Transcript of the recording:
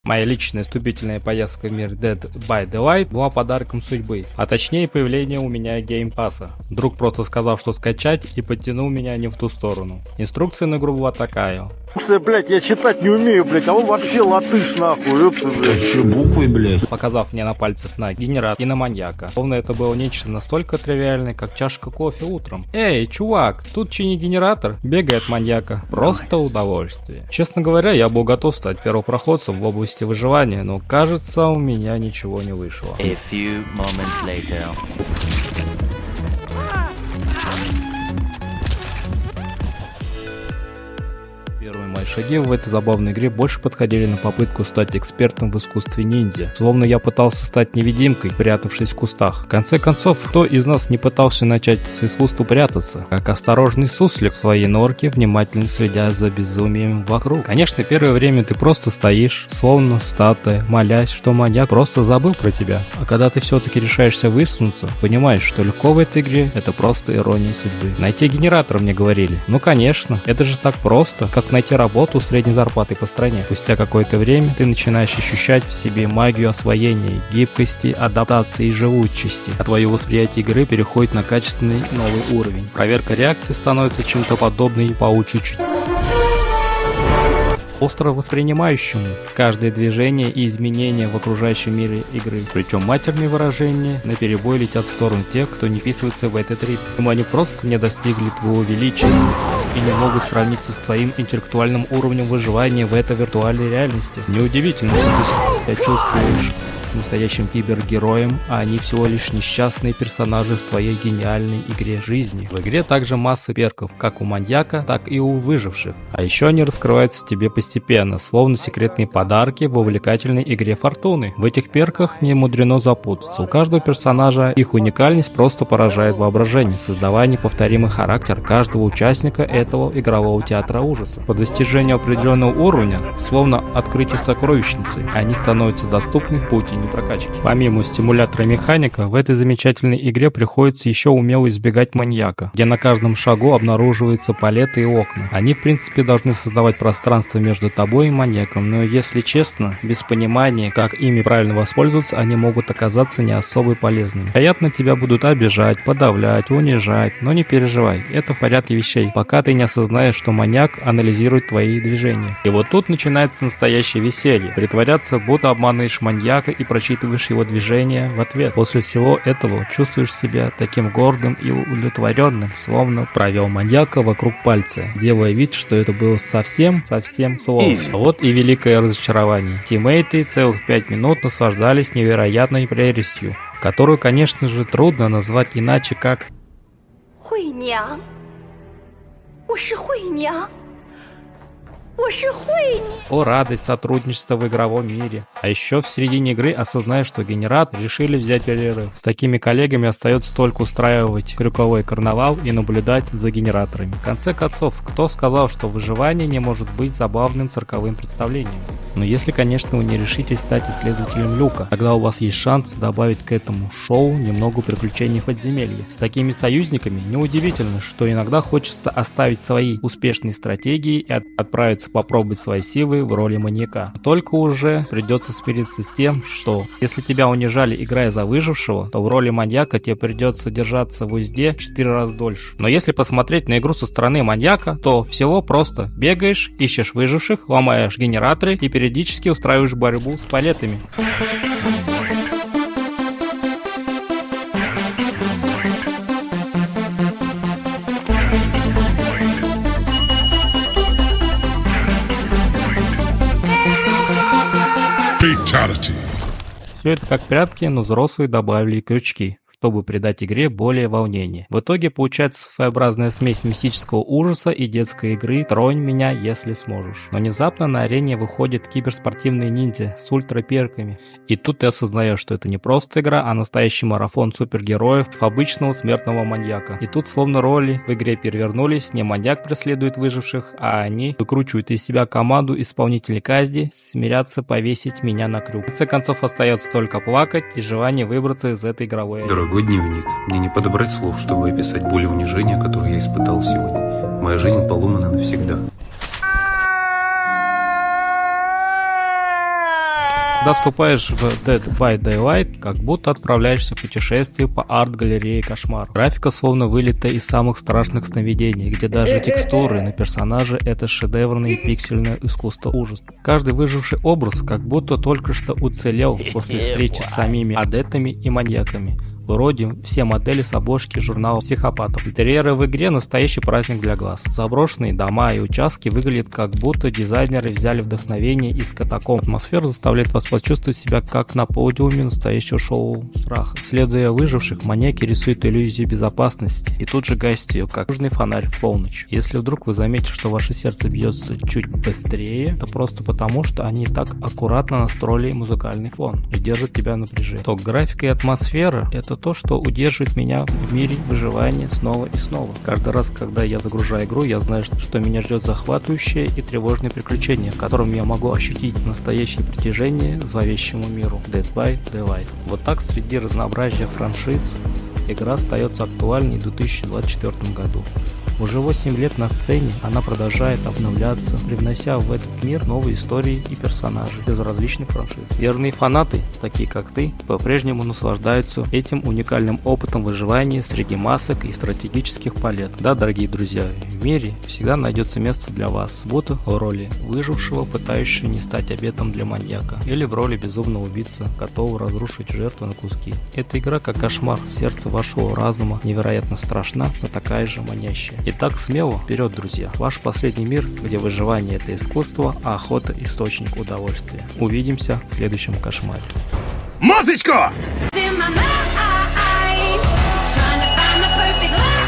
Моя личная вступительная поездка в мир Dead by Daylight была подарком судьбы, а точнее появление у меня геймпасса. Друг просто сказал, что скачать, и подтянул меня не в ту сторону. Инструкция на игру была такая. Блять, я читать не умею, блять, а он вообще латыш нахуй, ёпта, блять. Что, буквы, блядь? Показав мне на пальцах на генератор и на маньяка. Словно это было нечто настолько тривиальное, как чашка кофе утром. Эй, чувак, тут чини генератор, бегай от маньяка. Просто удовольствие. Честно говоря, я был готов стать первопроходцем в области выживания, но кажется, у меня ничего не вышло. A few moments later. Первые мои шаги в этой забавной игре больше подходили на попытку стать экспертом в искусстве ниндзя. Словно я пытался стать невидимкой, прятавшись в кустах. В конце концов, кто из нас не пытался начать с искусства прятаться? Как осторожный суслик в своей норке, внимательно следя за безумием вокруг. Конечно, первое время ты просто стоишь, словно статуя, молясь, что маньяк просто забыл про тебя. А когда ты все-таки решаешься высунуться, понимаешь, что легко в этой игре — это просто ирония судьбы. Найти генератор, мне говорили. Ну конечно, это же так просто, как найти работу с средней зарплатой по стране. Спустя какое-то время ты начинаешь ощущать в себе магию освоения, гибкости, адаптации и живучести, а твое восприятие игры переходит на качественный новый уровень. Проверка реакции становится чем-то подобной паучью чуть остро воспринимающему каждое движение и изменение в окружающем мире игры. Причем матерные выражения наперебой летят в сторону тех, кто не вписывается в этот ритм. Они просто не достигли твоего величия и не могут сравниться с твоим интеллектуальным уровнем выживания в этой виртуальной реальности. Неудивительно, что ты себя чувствуешь настоящим кибергероем, а они всего лишь несчастные персонажи в твоей гениальной игре жизни. В игре также масса перков, как у маньяка, так и у выживших. А еще они раскрываются тебе постепенно, словно секретные подарки в увлекательной игре фортуны. В этих перках не мудрено запутаться. У каждого персонажа их уникальность просто поражает воображение, создавая неповторимый характер каждого участника этого игрового театра ужаса. По достижению определенного уровня, словно открытие сокровищницы, они становятся доступны в пути прокачки. Помимо стимулятора механика, в этой замечательной игре приходится еще умело избегать маньяка, где на каждом шагу обнаруживаются палеты и окна. Они в принципе должны создавать пространство между тобой и маньяком, но если честно, без понимания, как ими правильно воспользоваться, они могут оказаться не особо полезными. Вероятно, тебя будут обижать, подавлять, унижать, но не переживай, это в порядке вещей, пока ты не осознаешь, что маньяк анализирует твои движения. И вот тут начинается настоящее веселье. Притворяться, будто обманываешь маньяка и прочитываешь его движения в ответ. После всего этого чувствуешь себя таким гордым и удовлетворенным, словно провел маньяка вокруг пальца, делая вид, что это было совсем сложно. А вот и великое разочарование. Тиммейты целых 5 минут наслаждались невероятной прелестью, которую, конечно же, трудно назвать иначе как Хуй娘，我是惠娘。о радость сотрудничества в игровом мире. А еще в середине игры осознаешь, что генератор решили взять перерыв. С такими коллегами остается только устраивать крюковой карнавал и наблюдать за генераторами. В конце концов, кто сказал, что выживание не может быть забавным цирковым представлением? Но если, конечно, вы не решитесь стать исследователем люка, тогда у вас есть шанс добавить к этому шоу немного приключений в подземелье. С такими союзниками неудивительно, что иногда хочется оставить свои успешные стратегии и отправиться попробовать свои силы в роли маньяка. Только уже придется смириться с тем, что если тебя унижали, играя за выжившего, то в роли маньяка тебе придется держаться в узде в 4 раза дольше. Но если посмотреть на игру со стороны маньяка, то всего просто бегаешь, ищешь выживших, ломаешь генераторы и периодически устраиваешь борьбу с палетами. Fatality. Все это как прятки, но взрослые добавили и крючки, чтобы придать игре более волнения. В итоге получается своеобразная смесь мистического ужаса и детской игры «Тронь меня, если сможешь». Но внезапно на арене выходят киберспортивные ниндзя с ультраперками. И тут ты осознаешь, что это не просто игра, а настоящий марафон супергероев обычного смертного маньяка. И тут словно роли в игре перевернулись, не маньяк преследует выживших, а они выкручивают из себя команду исполнителей казни, смирятся повесить меня на крюк. В конце концов остается только плакать и желание выбраться из этой игровой арены. Дорогой дневник, мне не подобрать слов, чтобы описать боль и унижение, которое я испытал сегодня. Моя жизнь поломана навсегда. Когда вступаешь в Dead by Daylight, как будто отправляешься в путешествие по арт-галерее кошмар. Графика словно вылета из самых страшных сновидений, где даже текстуры на персонаже — это шедеврное пиксельное искусство ужаса. Каждый выживший образ как будто только что уцелел после встречи с самими адептами и маньяками. Вроде все модели с обложки журнала психопатов. Интерьеры в игре — настоящий праздник для глаз. Заброшенные дома и участки выглядят как будто дизайнеры взяли вдохновение из катакомб. Атмосфера заставляет вас почувствовать себя как на подиуме настоящего шоу страха. Следуя выживших, маньяки рисуют иллюзию безопасности и тут же гасят ее, как нужный фонарь в полночь. Если вдруг вы заметите, что ваше сердце бьется чуть быстрее, то просто потому, что они так аккуратно настроили музыкальный фон и держат тебя в напряжении. То графика и атмосфера — это то, что удерживает меня в мире выживания снова и снова. Каждый раз, когда я загружаю игру, я знаю, что меня ждет захватывающее и тревожное приключение, в котором я могу ощутить настоящее притяжение к зловещему миру. Dead by Daylight. Вот так среди разнообразия франшиз игра остается актуальной в 2024 году. Уже 8 лет на сцене она продолжает обновляться, привнося в этот мир новые истории и персонажи из различных франшиз. Верные фанаты, такие как ты, по-прежнему наслаждаются этим уникальным опытом выживания среди масок и стратегических палет. Да, дорогие друзья, в мире всегда найдется место для вас, будто в роли выжившего, пытающего не стать обетом для маньяка, или в роли безумного убийцы, готового разрушить жертву на куски. Эта игра, как кошмар в сердце вашего разума, невероятно страшна, но такая же манящая. Итак, смело вперед, друзья. Ваш последний мир, где выживание — это искусство, а охота — источник удовольствия. Увидимся в следующем кошмаре. Музычку! In my mind, trying to find the perfect line.